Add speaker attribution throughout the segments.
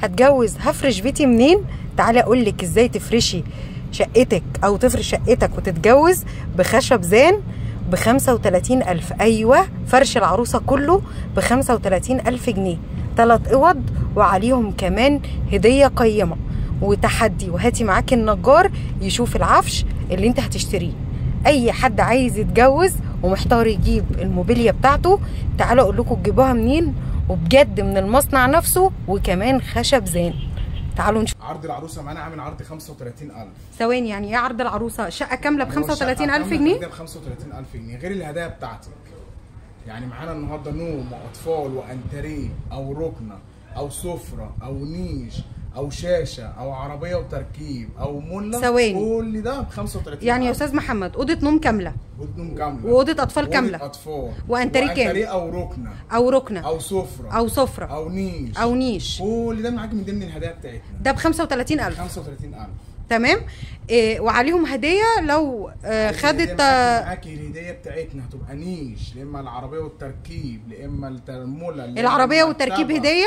Speaker 1: هتجوز هفرش بيتي منين؟ تعالى اقول لك ازاي تفرشي شقتك او تفرش شقتك وتتجوز بخشب زان ب35,000. ايوه، فرش العروسه كله ب35,000 جنيه، 3 اوض وعليهم كمان هديه قيمه وتحدي، وهاتي معاكي النجار يشوف العفش اللي انت هتشتريه. اي حد عايز يتجوز ومحتار يجيب الموبيليا بتاعته، تعالوا اقول لكم تجيبوها منين، وبجد من المصنع نفسه، وكمان خشب زان. تعالوا نشوف.
Speaker 2: عرض العروسه معانا عامل عرض 35,000.
Speaker 1: ثواني، يعني ايه عرض العروسه؟ شقه كامله ب 35,000 جنيه؟
Speaker 2: ب 35,000 جنيه غير الهدايا بتاعتك. يعني معانا النهارده نوم واطفال وانتريه او ركنه او سفره او نيش او شاشه او عربيه وتركيب او مله.
Speaker 1: ثواني،
Speaker 2: كل ده ب 35,000.
Speaker 1: يعني يا استاذ محمد اوضه نوم كامله،
Speaker 2: اوضه نوم كامله،
Speaker 1: واوضه اطفال كامله،
Speaker 2: اوضه اطفال
Speaker 1: وانتريه كامل،
Speaker 2: او ركنه
Speaker 1: او سفره او نيش،
Speaker 2: كل ده معاك من ضمن الهدايا بتاعتنا.
Speaker 1: ده ب 35,000.
Speaker 2: 35,000
Speaker 1: تمام. وعليهم هديه لو خدت
Speaker 2: معاكي الهديه بتاعتنا هتبقى نيش، يا اما العربيه والتركيب، يا اما المولى.
Speaker 1: العربيه والتركيب هديه،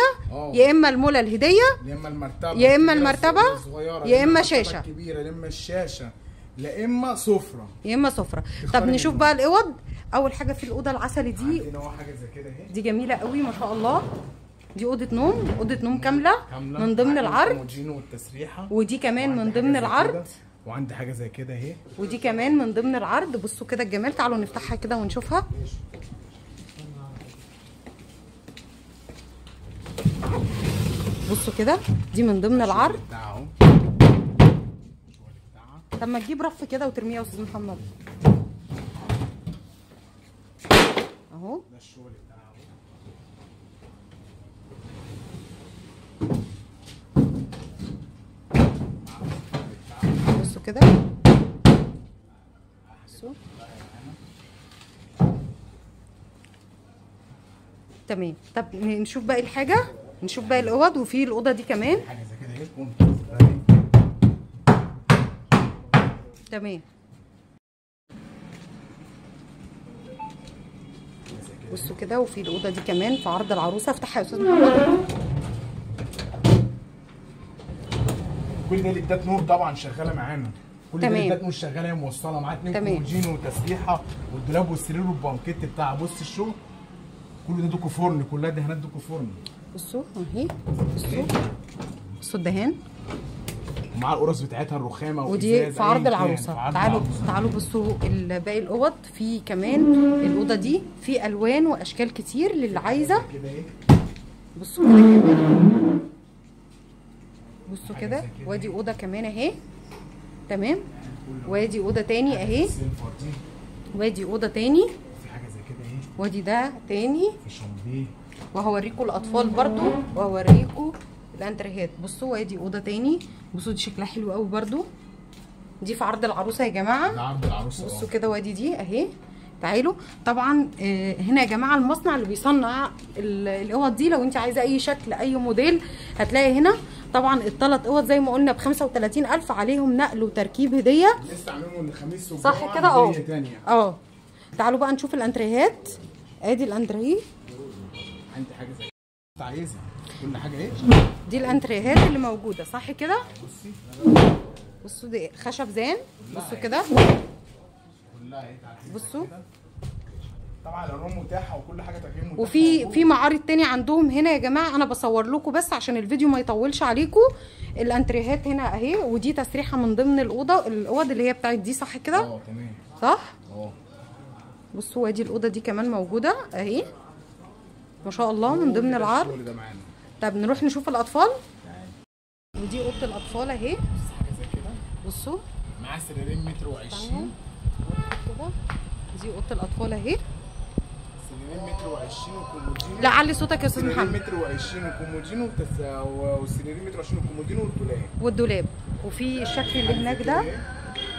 Speaker 1: يا اما المولى الهديه،
Speaker 2: يا اما المرتبه،
Speaker 1: يا اما المرتبه، يا اما شاشه
Speaker 2: كبيره، يا اما الشاشه، يا اما سفره،
Speaker 1: يا اما سفره. طب نشوف بقى الاوض. اول حاجه في الاوضه العسلي دي،
Speaker 2: عندنا حاجه زي كده اهي،
Speaker 1: دي جميله قوي ما شاء الله. دي اوضه نوم كامله من ضمن العرض، ودي كمان من ضمن العرض،
Speaker 2: وعندي حاجه زي كده اهي،
Speaker 1: ودي كمان من ضمن العرض. بصوا كده الجمال، تعالوا نفتحها كده ونشوفها. بصوا كده، دي من ضمن العرض. طب ما تجيب رف كده وترميه يا استاذ محمد اهو.
Speaker 2: ده الشغل بتاعه.
Speaker 1: بصوا كده، بصوا تمام. طب نشوف باقي الحاجه، نشوف باقي الاوض. وفي الاوضه دي كمان
Speaker 2: حاجه زي كده اهي.
Speaker 1: تمام. بصوا كده، وفي الاوضه دي كمان في عرض العروسه. افتحها يا استاذ محمد.
Speaker 2: كل ده ليدات نور طبعا شغاله معانا، كل ده ليدات نور شغاله، هي موصله معاها 2 كومودين وتسريحه والدولاب والسرير والبانكيت بتاعها. بص الشغل كل ده دوكو فرن، كلها دهانات دوكو فرن.
Speaker 1: بصوا اهي، بصوا الدهان،
Speaker 2: ومعاها القرص بتاعتها الرخامه،
Speaker 1: ودي في عرض العروسه. تعالوا بصوا باقي الاوض. في كمان الاوضه دي في الوان واشكال كتير للي عايزه. بصوا كده كمان، بصوا كده. وادي اوضه كمان اهي، تمام. وادي اوضه تاني اهي، وادي اوضه تاني،
Speaker 2: في حاجه زي كده اهي،
Speaker 1: وادي ده تاني
Speaker 2: في شامبيه،
Speaker 1: وهوريكم الاطفال برضو، وهوريكم الانتريهات. بصوا وادي اوضه تاني. بصوا دي شكلها حلو قوي برضو، دي في عرض العروسه يا جماعه.
Speaker 2: ده عرض العروسه.
Speaker 1: بصوا كده، وادي دي اهي. تعالوا طبعا هنا يا جماعه المصنع اللي بيصنع الاوض دي. لو انت عايزه اي شكل اي موديل هتلاقي هنا. طبعا ال3 اوض زي ما قلنا ب 35,000، عليهم نقل وتركيب هديه.
Speaker 2: لسه عاملينهم الخميس والجمعه
Speaker 1: صح كده؟ تعالوا بقى نشوف الانتريهات. ادي الانتريه،
Speaker 2: عندي حاجه زي انت عايزها كل حاجه ايه.
Speaker 1: دي الانتريهات اللي موجوده، صح كده؟ بصوا دي خشب زان. بصوا كده
Speaker 2: كلها اهي.
Speaker 1: بصوا
Speaker 2: طبعا الالوان متاحه وكل حاجه تغيير متاحه.
Speaker 1: وفي معارض تاني عندهم هنا يا جماعه. انا بصور لكم بس عشان الفيديو ما يطولش عليكم. الانتريهات هنا اهي، ودي تسريحه من ضمن الاوض اللي هي بتاعت دي، صح كده؟
Speaker 2: تمام
Speaker 1: صح. بصوا وادي الاوضه دي كمان موجوده اهي ما شاء الله من ضمن العرض. طب نروح نشوف الاطفال. ودي اوضه الاطفال اهي،
Speaker 2: حاجه زي كده.
Speaker 1: بصوا
Speaker 2: معاها سريرين متر و20
Speaker 1: كده. دي اوضه الاطفال اهي،
Speaker 2: سريرين متر و20 وكومودين.
Speaker 1: لا علي صوتك يا استاذ محمد.
Speaker 2: سريرين متر و20 وكومودين وسريرين متر و20 وكومودين
Speaker 1: والدولاب. وفي الشكل اللي هناك ده،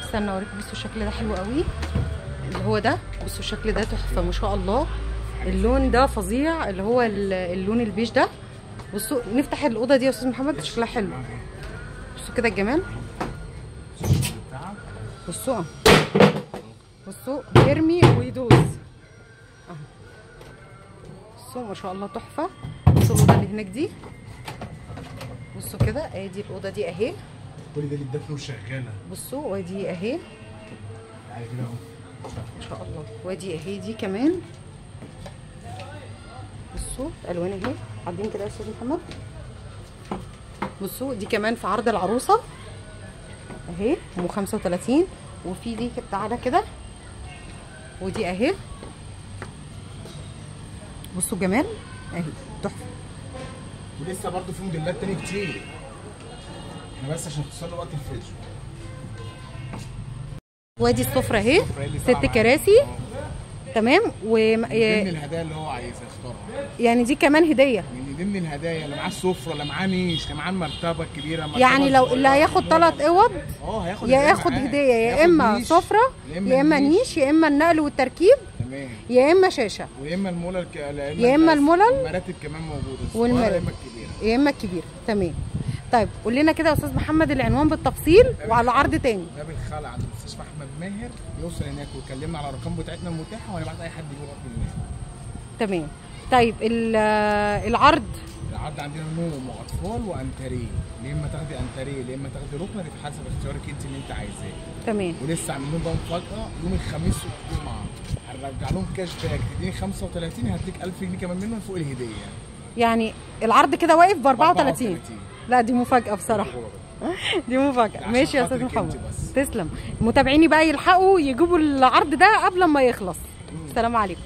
Speaker 1: استنى اوريكم. بصوا الشكل ده حلو قوي، اللي هو ده. بصوا الشكل ده تحفه ما شاء الله. اللون ده فظيع، اللي هو اللون البيج ده. بصوا نفتح الاوضه دي يا استاذ محمد، شكلها حلو. بصوا كده الجمال. بصوا بصوا يرمي ويدوس اهو. بصوا ما شاء الله تحفه. بصوا الاوضه اللي هناك دي بصوا كده، ادي الاوضه دي اهي.
Speaker 2: كل ده للدفن وشغاله.
Speaker 1: بصوا وادي اهي.
Speaker 2: تعالي كده اهو
Speaker 1: ما شاء الله. وادي اهي دي كمان. بصوا الالوان اهي. عدين كده يا استاذ محمد. بصوا دي كمان في عرض العروسه اهي، ام 35. وفي دي تعالى كده، ودي اهي. بصوا جمال اهي، تحفه.
Speaker 2: ولسه برضه في موديلات تاني كتير، احنا بس عشان نختصر وقت الفيديو.
Speaker 1: وادي السفره اهي، 6 كراسي. تمام.
Speaker 2: من ضمن الهدايا اللي هو عايزها يختارها.
Speaker 1: يعني دي كمان هديه.
Speaker 2: من ضمن الهدايا اللي معاه السفره، اللي معاه نيش، اللي معاه المرتبه الكبيره.
Speaker 1: يعني لو اللي هياخد 3 اوض
Speaker 2: هياخد
Speaker 1: هديه، يا اما سفره يا اما نيش يا اما النقل والتركيب.
Speaker 2: تمام.
Speaker 1: يا اما شاشه
Speaker 2: ويا اما المولل
Speaker 1: يا اما المولل.
Speaker 2: المراتب كمان موجوده،
Speaker 1: والمراتب يا اما الكبيره. تمام. طيب قول لنا كده يا استاذ محمد العنوان بالتفصيل وعلى عرض تاني.
Speaker 2: باب الخلع عند مستشفى احمد ماهر، يوصل هناك ويكلمنا على الارقام بتاعتنا المتاحه، وهنبعت اي حد يجيب رقم المهر.
Speaker 1: تمام. طيب العرض
Speaker 2: عندنا نوم واطفال وانتريه، يا اما تاخدي انتريه يا اما تاخدي ركنه، دي في حسب اختيارك انت اللي انت عايزاه.
Speaker 1: تمام.
Speaker 2: ولسه عاملين بقى مفاجاه يوم الخميس والجمعه، هنرجع لهم كاش باك، تديني 35 هديك 1000 جنيه كمان منهم فوق الهديه.
Speaker 1: يعني العرض كده واقف ب 34. لا دي مفاجاه بصراحه. دي مفاجاه. ماشي يا استاذ محمد، تسلم. متابعيني بقى يلحقوا يجيبوا العرض ده قبل ما يخلص. السلام عليكم.